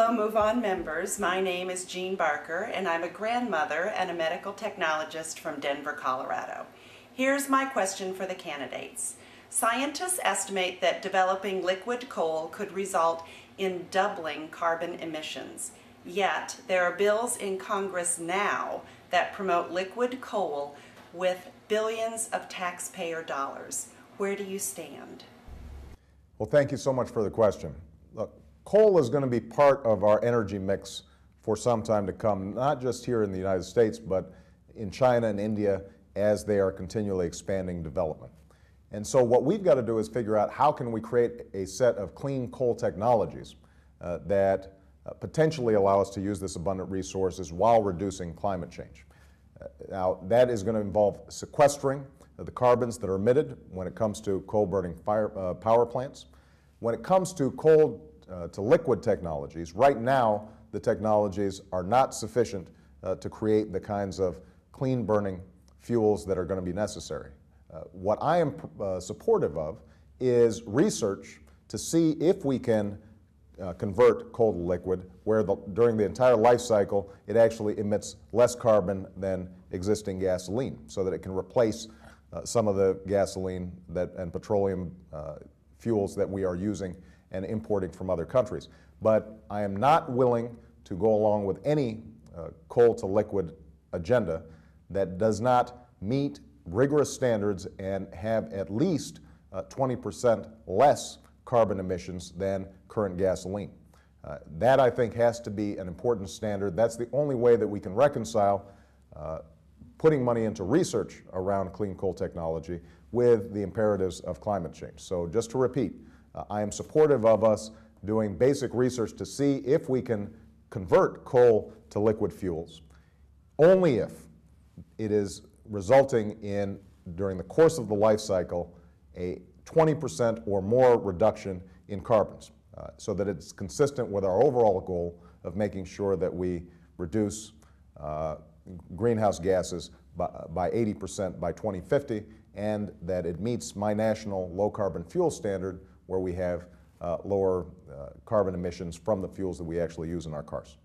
Hello, MoveOn members. My name is Jean Barker, and I'm a grandmother and a medical technologist from Denver, Colorado. Here's my question for the candidates. Scientists estimate that developing liquid coal could result in doubling carbon emissions. Yet, there are bills in Congress now that promote liquid coal with billions of taxpayer dollars. Where do you stand? Well, thank you so much for the question. Look, coal is going to be part of our energy mix for some time to come, not just here in the United States, but in China and India as they are continually expanding development. And so what we've got to do is figure out how can we create a set of clean coal technologies that potentially allow us to use this abundant resources while reducing climate change. Now, that is going to involve sequestering the carbons that are emitted when it comes to coal-burning power plants. When it comes to coal to liquid technologies, right now the technologies are not sufficient to create the kinds of clean-burning fuels that are going to be necessary. What I am supportive of is research to see if we can convert coal to liquid, where during the entire life cycle it actually emits less carbon than existing gasoline, so that it can replace some of the gasoline and petroleum fuels that we are using and importing from other countries. But I am not willing to go along with any coal to liquid agenda that does not meet rigorous standards and have at least 20% less carbon emissions than current gasoline. That, I think, has to be an important standard. That's the only way that we can reconcile putting money into research around clean coal technology with the imperatives of climate change. So just to repeat, I am supportive of us doing basic research to see if we can convert coal to liquid fuels, only if it is resulting in, during the course of the life cycle, a 20% or more reduction in carbons, so that it's consistent with our overall goal of making sure that we reduce greenhouse gases by 80% by 2050, and that it meets my national low carbon fuel standard, where we have lower carbon emissions from the fuels that we actually use in our cars.